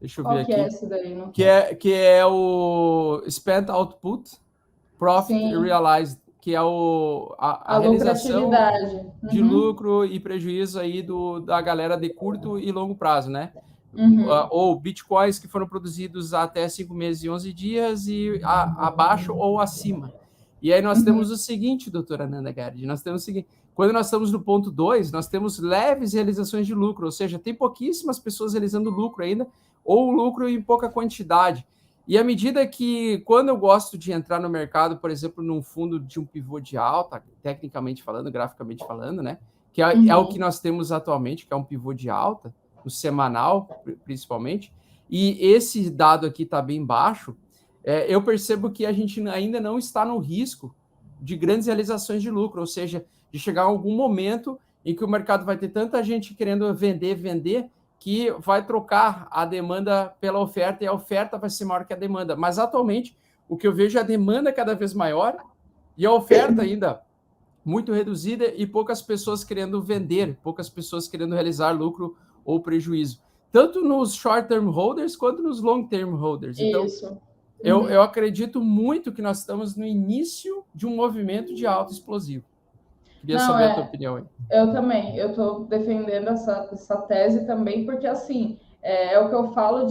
Deixa eu ver Qual que é aqui. esse daí? Não Que tem. é o Spent Output, Profit Sim, Realized, que é a a realização lucratividade. de Uhum, lucro e prejuízo aí da galera de curto e longo prazo, né? uhum, Ou bitcoins que foram produzidos até 5 meses e 11 dias e abaixo ou acima. E aí nós temos uhum. o seguinte, doutora Nanda Gerd, nós temos o seguinte, quando nós estamos no ponto 2, nós temos leves realizações de lucro, ou seja, tem pouquíssimas pessoas realizando lucro ainda, ou lucro em pouca quantidade. E à medida que, quando eu gosto de entrar no mercado, por exemplo, num fundo de um pivô de alta, tecnicamente falando, graficamente falando, né? Que é o que Uhum. nós temos atualmente, que é um pivô de alta, no semanal, principalmente, e esse dado aqui está bem baixo, eu percebo que a gente ainda não está no risco de grandes realizações de lucro, ou seja, de chegar a algum momento em que o mercado vai ter tanta gente querendo vender, que vai trocar a demanda pela oferta e a oferta vai ser maior que a demanda. Mas atualmente, o que eu vejo é a demanda cada vez maior e a oferta ainda muito reduzida e poucas pessoas querendo vender, poucas pessoas querendo realizar lucro ou prejuízo, tanto nos short-term holders quanto nos long-term holders. Então, Isso. eu Uhum. acredito muito que nós estamos no início de um movimento de alta explosivo. Queria Não, saber a tua opinião aí. eu também, eu estou defendendo essa tese também, porque assim, é o que eu falo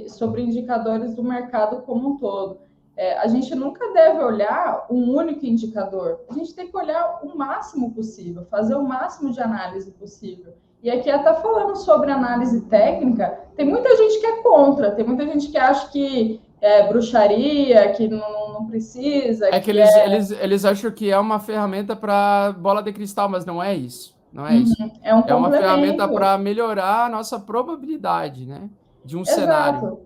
sobre indicadores do mercado como um todo. A gente nunca deve olhar um único indicador, a gente tem que olhar o máximo possível, fazer o máximo de análise possível. E aqui até falando sobre análise técnica, tem muita gente que é contra, tem muita gente que acha que é bruxaria, que não precisa, É que que eles acham que é uma ferramenta para bola de cristal, mas não é isso. Não é isso. é um É uma ferramenta complemento. para melhorar a nossa probabilidade, né? De um cenário. Exato.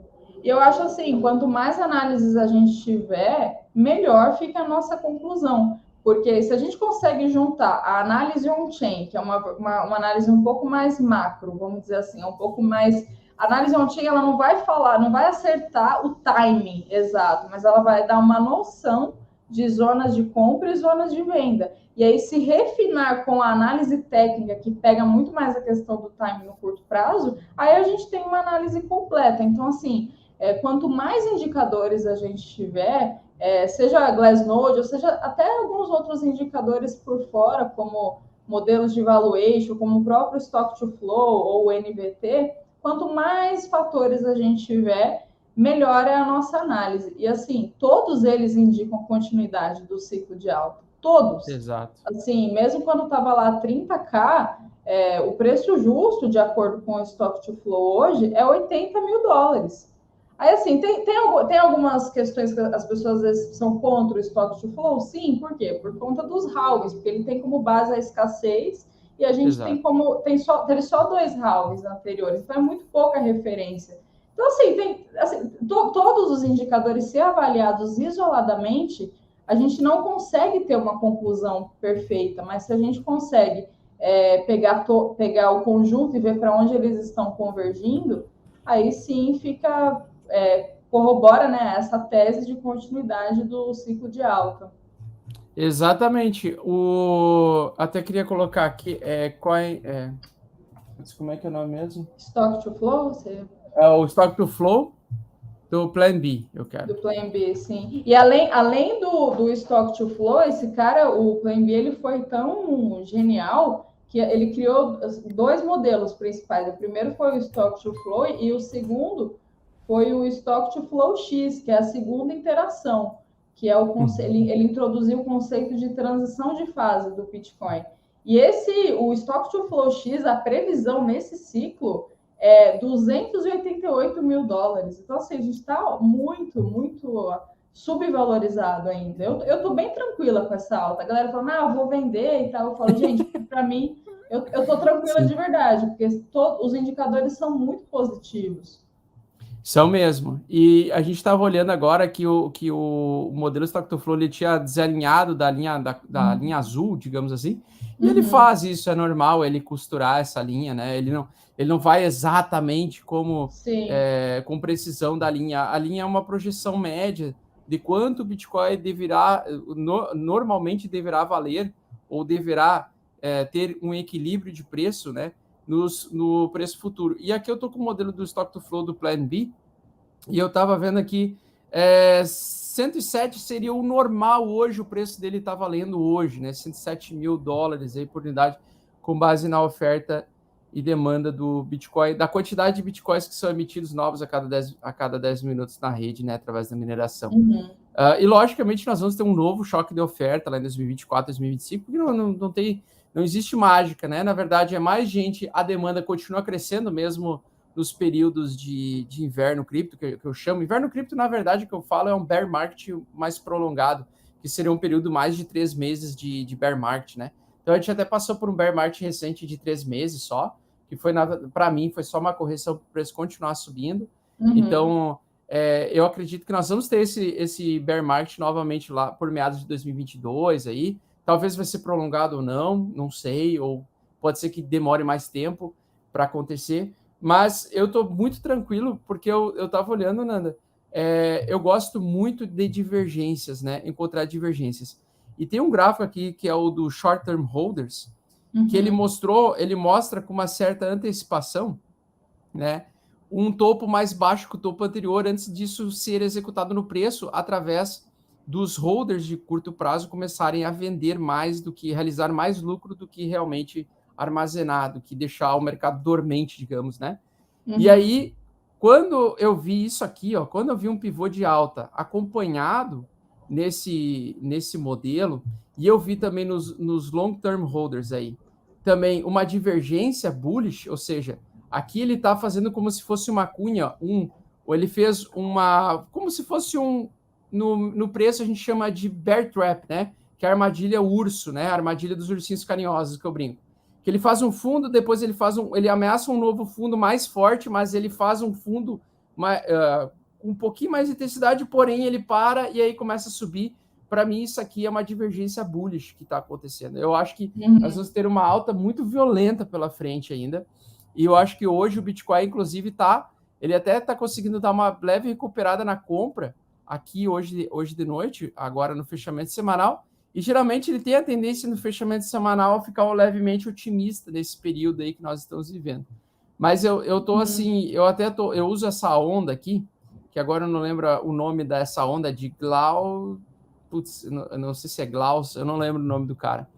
E eu acho assim, quanto mais análises a gente tiver, melhor fica a nossa conclusão. Porque se a gente consegue juntar a análise on-chain, que é uma análise um pouco mais macro, vamos dizer assim, é um pouco mais. A análise on-chain ela não vai falar, não vai acertar o timing exato, mas ela vai dar uma noção de zonas de compra e zonas de venda. E aí, se refinar com a análise técnica, que pega muito mais a questão do timing no curto prazo, aí a gente tem uma análise completa. Então, assim, quanto mais indicadores a gente tiver, seja a Glassnode, ou seja até alguns outros indicadores por fora, como modelos de valuation, como o próprio Stock to Flow ou o NVT, quanto mais fatores a gente tiver, melhor é a nossa análise. E assim, todos eles indicam continuidade do ciclo de alta. Todos. Exato. Assim, mesmo quando estava lá 30K, o preço justo, de acordo com o Stock to Flow hoje, é 80 mil dólares. Aí, assim, tem algumas questões que as pessoas às vezes são contra o Stock to Flow? Sim, por quê? Por conta dos halvings, porque ele tem como base a escassez e a gente Exato. teve só 2 halvings anteriores, então é muito pouca referência. Então, assim, todos os indicadores, se avaliados isoladamente, a gente não consegue ter uma conclusão perfeita, mas se a gente consegue pegar o conjunto e ver para onde eles estão convergindo, aí sim corrobora, né, essa tese de continuidade do ciclo de alta. Exatamente. Até queria colocar aqui, como é que é o nome mesmo? Stock to Flow, você É o Stock to Flow do Plan B, eu quero. do Plan B, sim. E além do Stock to Flow, esse cara, o Plan B, ele foi tão genial que ele criou 2 modelos principais. O primeiro foi o Stock to Flow e o segundo foi o Stock to Flow X, que é a segunda interação, que é ele introduziu o conceito de transição de fase do Bitcoin. E o Stock to Flow X, a previsão nesse ciclo 288 mil dólares. Então, assim, a gente está muito, muito subvalorizado ainda. Eu tô bem tranquila com essa alta. A galera fala, eu vou vender e tal. Eu falo, gente, para mim, eu tô tranquila Sim. de verdade, porque os indicadores são muito positivos. São mesmo. E a gente estava olhando agora que o modelo Stock to Flow ele tinha desalinhado da linha azul, digamos assim, e ele Uhum. faz isso, é normal ele costurar essa linha, né? Ele não vai exatamente Sim. com precisão da linha. A linha é uma projeção média de quanto o Bitcoin normalmente deverá valer ou deverá ter um equilíbrio de preço, né? no preço futuro. E aqui eu estou com o modelo do Stock to Flow do Plan B, e eu estava vendo aqui, 107 seria o normal hoje, o preço dele está valendo hoje, né? 107 mil dólares aí por unidade, com base na oferta e demanda do Bitcoin, da quantidade de Bitcoins que são emitidos novos a cada 10 minutos na rede, né? Através da mineração. E, logicamente, nós vamos ter um novo choque de oferta lá em 2024, 2025, porque não existe mágica, né? Na verdade, é mais gente, a demanda continua crescendo mesmo nos períodos de inverno cripto, que eu chamo. Inverno cripto, na verdade, que eu falo é um bear market mais prolongado, que seria um período mais de 3 meses de bear market, né? Então, a gente até passou por um bear market recente de 3 meses só, que foi, para mim, foi só uma correção para o preço continuar subindo. Então, eu acredito que nós vamos ter esse bear market novamente lá por meados de 2022 aí. Talvez vai ser prolongado ou não sei, ou pode ser que demore mais tempo para acontecer. Mas eu estou muito tranquilo, porque eu estava olhando, Nanda, eu gosto muito de divergências, né? Encontrar divergências. E tem um gráfico aqui que é o do Short Term Holders, que ele mostra com uma certa antecipação, né? Um topo mais baixo que o topo anterior, antes disso ser executado no preço, através dos holders de curto prazo começarem a vender mais do que, realizar mais lucro do que realmente armazenado, que deixar o mercado dormente, digamos, né? E aí, quando eu vi isso aqui, ó, quando eu vi um pivô de alta acompanhado nesse modelo, e eu vi também nos long-term holders aí, também uma divergência bullish, ou seja, aqui ele está fazendo como se fosse uma cunha, ou ele fez como se fosse no preço a gente chama de bear trap, né? Que é a armadilha urso, né? A armadilha dos ursinhos carinhosos, que eu brinco. Que ele faz um fundo, depois ele ameaça um novo fundo mais forte, mas ele faz um fundo com um pouquinho mais de intensidade, porém ele para e aí começa a subir. Para mim, isso aqui é uma divergência bullish que está acontecendo. Eu acho que nós vamos ter uma alta muito violenta pela frente ainda. E eu acho que hoje o Bitcoin, inclusive, ele até está conseguindo dar uma leve recuperada na compra aqui hoje de noite, agora no fechamento semanal. E geralmente ele tem a tendência no fechamento semanal a ficar levemente otimista nesse período aí que nós estamos vivendo. Mas eu tô assim, eu uso essa onda aqui, que agora eu não lembro o nome dessa onda, de Glau, putz, eu não sei se é Glaus, eu não lembro o nome do cara.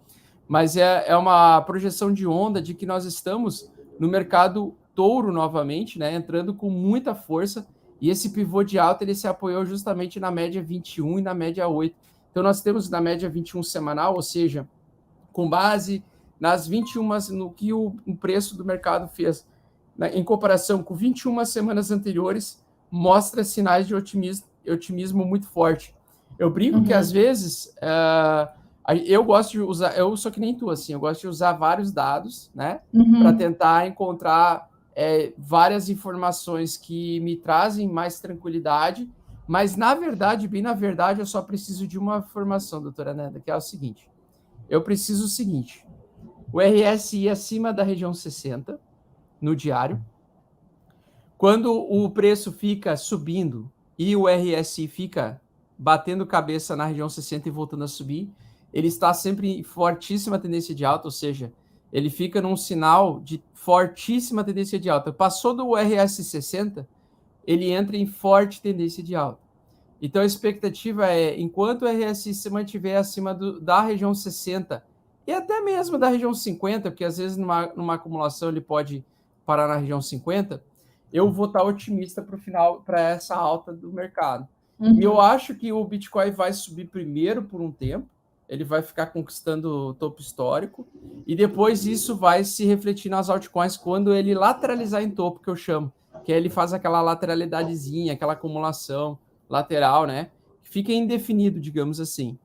Mas é uma projeção de onda de que nós estamos no mercado touro novamente, né, entrando com muita força, e esse pivô de alta ele se apoiou justamente na média 21 e na média 8. Então, nós temos na média 21 semanal, ou seja, com base nas 21, no que o preço do mercado fez, né, em comparação com 21 semanas anteriores, mostra sinais de otimismo muito forte. Eu brinco que, às vezes, eu gosto de usar, eu sou que nem tu, assim, eu gosto de usar vários dados, né, para tentar encontrar várias informações que me trazem mais tranquilidade. Mas, na verdade, eu só preciso de uma informação, doutora Nanda, que é o seguinte. Eu preciso o seguinte. O RSI acima da região 60 no diário. Quando o preço fica subindo e o RSI fica batendo cabeça na região 60 e voltando a subir, ele está sempre em fortíssima tendência de alta, ou seja, ele fica num sinal de fortíssima tendência de alta. Passou do RSI 60, ele entra em forte tendência de alta. Então, a expectativa enquanto o RSI se mantiver acima da região 60 e até mesmo da região 50, porque às vezes numa acumulação ele pode parar na região 50, eu vou estar otimista para o final, para essa alta do mercado. E eu acho que o Bitcoin vai subir primeiro por um tempo, ele vai ficar conquistando o topo histórico, e depois isso vai se refletir nas altcoins quando ele lateralizar em topo, que eu chamo, que aí ele faz aquela lateralidadezinha, aquela acumulação lateral, né? Fica indefinido, digamos assim.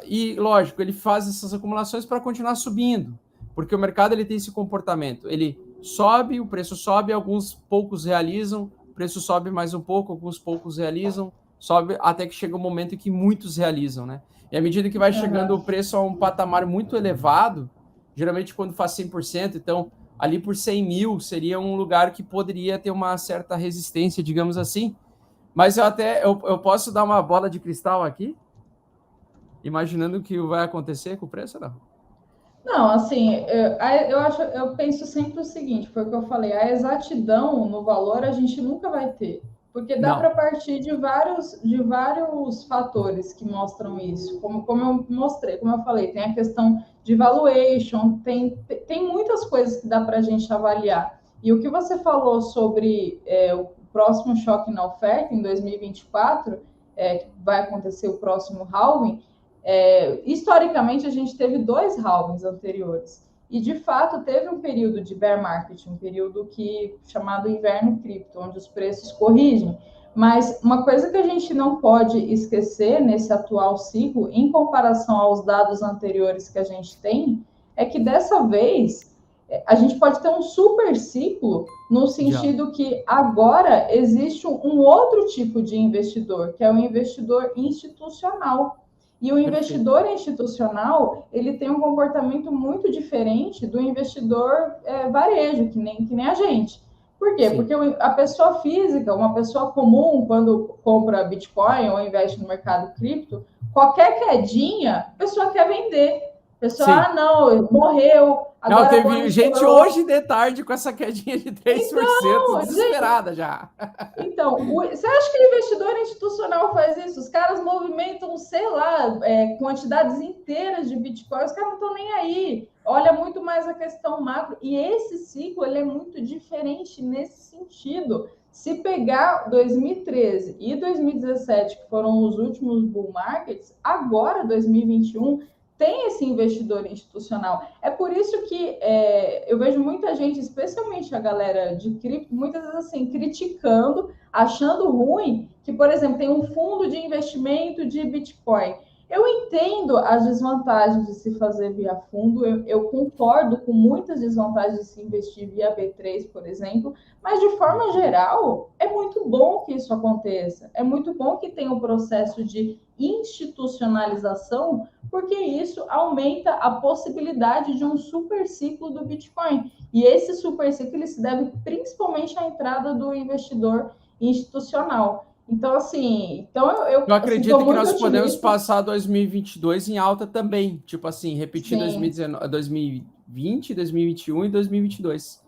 E, lógico, ele faz essas acumulações para continuar subindo, porque o mercado ele tem esse comportamento. Ele sobe, o preço sobe, alguns poucos realizam, o preço sobe mais um pouco, alguns poucos realizam, sobe até que chega um momento em que muitos realizam, né? E à medida que vai chegando o preço a um patamar muito elevado, geralmente quando faz 100%, então ali por 100 mil seria um lugar que poderia ter uma certa resistência, digamos assim. Mas eu posso dar uma bola de cristal aqui, imaginando o que vai acontecer com o preço, não? Não, assim, eu penso sempre o seguinte, foi o que eu falei, a exatidão no valor a gente nunca vai ter, porque dá para Não. partir de vários fatores que mostram isso, como eu mostrei, como eu falei, tem a questão de valuation, tem muitas coisas que dá para a gente avaliar. E o que você falou sobre o próximo choque na oferta em 2024, que vai acontecer o próximo halving, historicamente, a gente teve 2 halvings anteriores. E, de fato, teve um período de bear market, um período chamado inverno cripto, onde os preços corrigem. Mas uma coisa que a gente não pode esquecer nesse atual ciclo, em comparação aos dados anteriores que a gente tem, é que dessa vez a gente pode ter um super ciclo no sentido que agora existe um outro tipo de investidor, que é o investidor institucional. E o Perfeito. investidor institucional, ele tem um comportamento muito diferente do investidor varejo, que nem a gente. Por quê? Sim. Porque a pessoa física, uma pessoa comum, quando compra Bitcoin ou investe no mercado cripto, qualquer quedinha, a pessoa quer vender. A pessoa, Sim. não, morreu, Não, agora a bolha teve gente estourou. hoje de tarde com essa quedinha de 3%, Então, gente, desesperada já. você acha que o investidor institucional faz isso? Os caras movimentam, sei lá, quantidades inteiras de Bitcoin, os caras não estão nem aí. Olha muito mais a questão macro. E esse ciclo ele é muito diferente nesse sentido. Se pegar 2013 e 2017, que foram os últimos bull markets, agora 2021 tem esse investidor institucional. É por isso que eu vejo muita gente, especialmente a galera de cripto, muitas vezes assim, criticando, achando ruim que, por exemplo, tem um fundo de investimento de Bitcoin. Eu entendo as desvantagens de se fazer via fundo, eu concordo com muitas desvantagens de se investir via B3, por exemplo, mas de forma geral, é muito bom que isso aconteça. É muito bom que tenha um processo de institucionalização, porque isso aumenta a possibilidade de um super ciclo do Bitcoin. E esse super ciclo ele se deve principalmente à entrada do investidor institucional. Então, assim, Eu assim, estou acredito que muito nós podemos otimista. passar 2022 em alta também. Tipo assim, repetir Sim, 2019, 2020, 2021 e 2022.